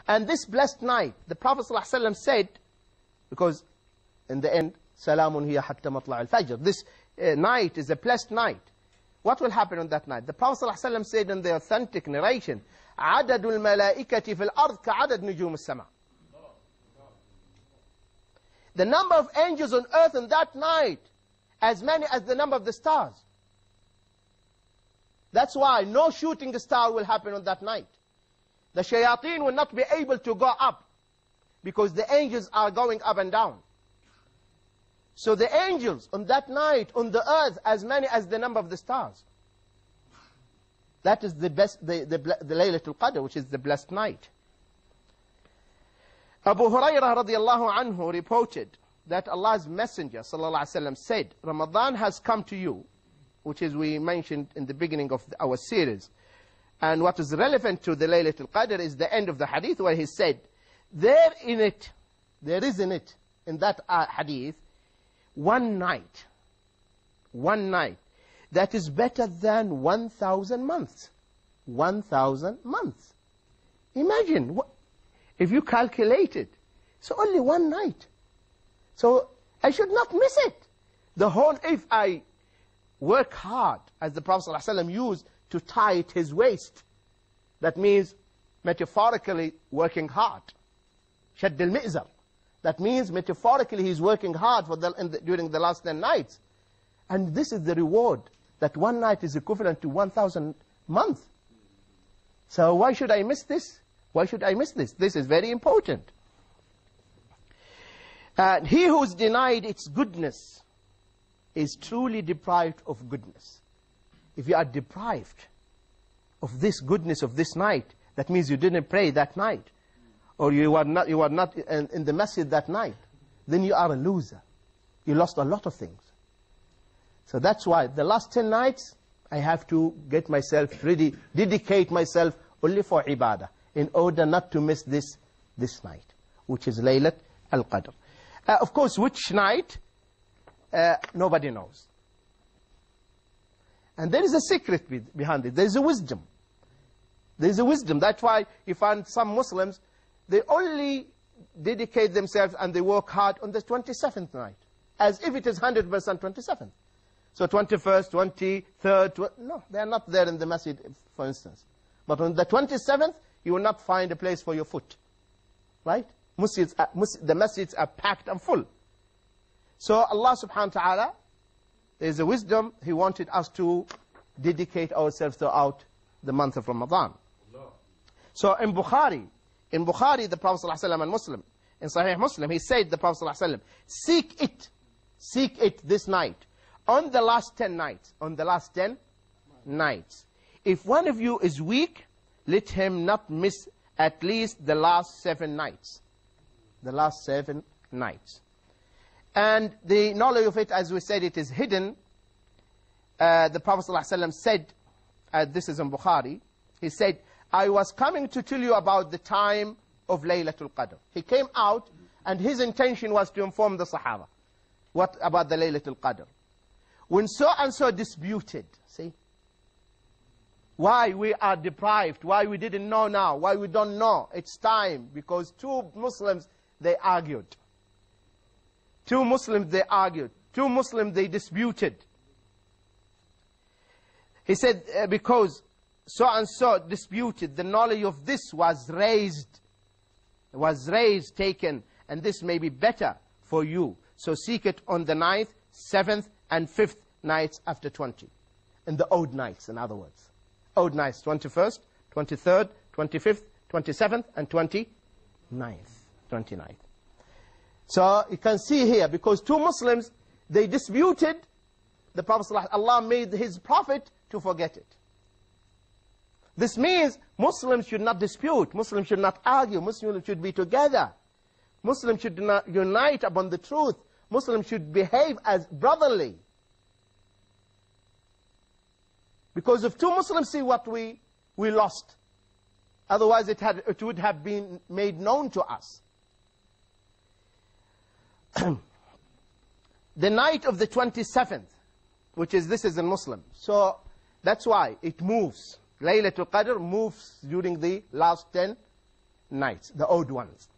And this blessed night, the Prophet ﷺ said, because in the end, Salamun hiya hatta matla' al-fajr. This night is a blessed night. What will happen on that night? The Prophet ﷺ said in the authentic narration, عدد الملائكة في الأرض كعدد نجوم السماء. The number of angels on earth on that night, as many as the number of the stars. That's why no shooting star will happen on that night. The shayateen will not be able to go up, because the angels are going up and down. So the angels on that night on the earth, as many as the number of the stars. That is the best, the Laylatul Qadr, which is the blessed night. Abu Hurairah radiallahu anhu reported that Allah's Messenger sallallahu alaihi wasallam said, Ramadan has come to you, which is we mentioned in the beginning of our series. And what is relevant to the Laylatul Qadr is the end of the hadith, where he said, there is in it, in that hadith, one night, that is better than 1,000 months. 1,000 months. Imagine, if you calculate it, so only one night. So I should not miss it. If I work hard, as the Prophet ﷺ used to tight his waist, that means metaphorically working hard. Shadd al-mi'zar. That means metaphorically he's working hard during the last 10 nights. And this is the reward, that one night is equivalent to 1,000 months. So why should I miss this? Why should I miss this? This is very important. He who's denied its goodness is truly deprived of goodness. If you are deprived of this goodness of this night, that means you didn't pray that night, or you are not in the masjid that night, then you are a loser. You lost a lot of things. So that's why the last 10 nights, I have to get myself ready, dedicate myself only for ibadah, in order not to miss this night, which is Laylatul Qadr. Of course, which night, nobody knows. And there is a secret behind it. There is a wisdom. There is a wisdom. That's why you find some Muslims, they only dedicate themselves and they work hard on the 27th night, as if it is 100% 27th. So 21st, 23rd, no, they are not there in the masjid, for instance. But on the 27th, you will not find a place for your foot. Right? The masjids are packed and full. So Allah subhanahu wa ta'ala, there is a wisdom. He wanted us to dedicate ourselves throughout the month of Ramadan. So in Bukhari, the Prophet ﷺ and Muslim, in Sahih Muslim, he said, the Prophet ﷺ, seek it this night, on the last 10 nights, If one of you is weak, let him not miss at least the last 7 nights. The last 7 nights. And the knowledge of it, as we said, it is hidden. The Prophet ﷺ said, this is in Bukhari, he said, I was coming to tell you about the time of Laylatul Qadr. He came out, and his intention was to inform the Sahaba. What about the Laylatul Qadr? When so-and-so disputed, see, why we are deprived, why we didn't know now, why we don't know, it's time, because two Muslims, they argued. Two Muslims, they disputed. He said, because so-and-so disputed, the knowledge of this was raised, taken, and this may be better for you. So seek it on the 9th, 7th, and 5th nights after 20. In the odd nights, in other words. Odd nights, 21st, 23rd, 25th, 27th, and 29th. So you can see here, because two Muslims, they disputed, the Prophet ﷺ, Allah made his Prophet to forget it. This means Muslims should not dispute, Muslims should not argue, Muslims should be together. Muslims should not unite upon the truth. Muslims should behave as brotherly. Because if two Muslims see what we lost, otherwise it would have been made known to us. The night of the 27th, this is in Muslim. So that's why it moves. Laylatul Qadr moves during the last 10 nights, the odd ones.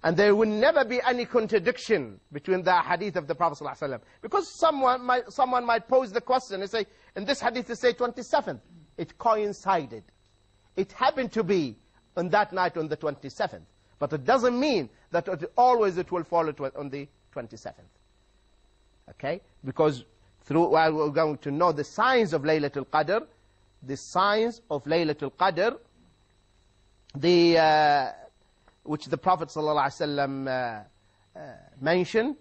And there will never be any contradiction between the hadith of the Prophet ﷺ. Because someone might pose the question and say, in this hadith it says 27th. It coincided. It happened to be on that night on the 27th. But it doesn't mean that always it will fall on the 27th. Okay? Because while we're going to know the signs of Laylatul Qadr, the signs of Laylatul Qadr, which the Prophet ﷺ mentioned,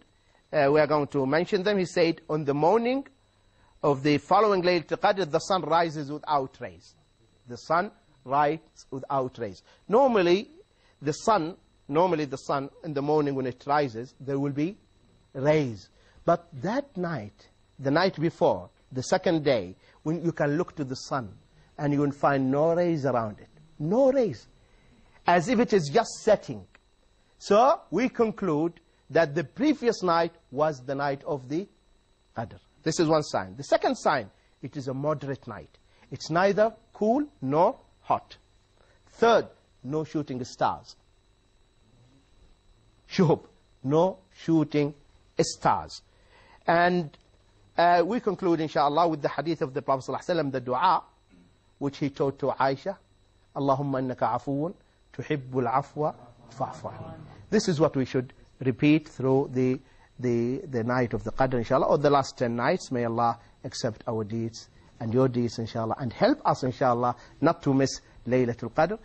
we are going to mention them. He said, on the morning of the following Laylatul Qadr, the sun rises without rays. The sun rises without rays. Normally the sun in the morning when it rises, there will be rays. But that night, the night before, the second day, when you can look to the sun and you will find no rays around it. No rays. As if it is just setting. So we conclude that the previous night was the night of the Qadr. This is one sign. The second sign, it is a moderate night. It's neither cool nor hot. Third, no shooting stars. Shuhub, no shooting stars. And we conclude, inshallah, with the hadith of the Prophet ﷺ, the dua, which he taught to Aisha, Allahumma innaka afuun, tuhibbul afwa, fa'fu anni. This is what we should repeat through the night of the Qadr, inshallah, or the last 10 nights. May Allah accept our deeds and your deeds, inshallah, and help us, inshallah, not to miss Laylatul Qadr.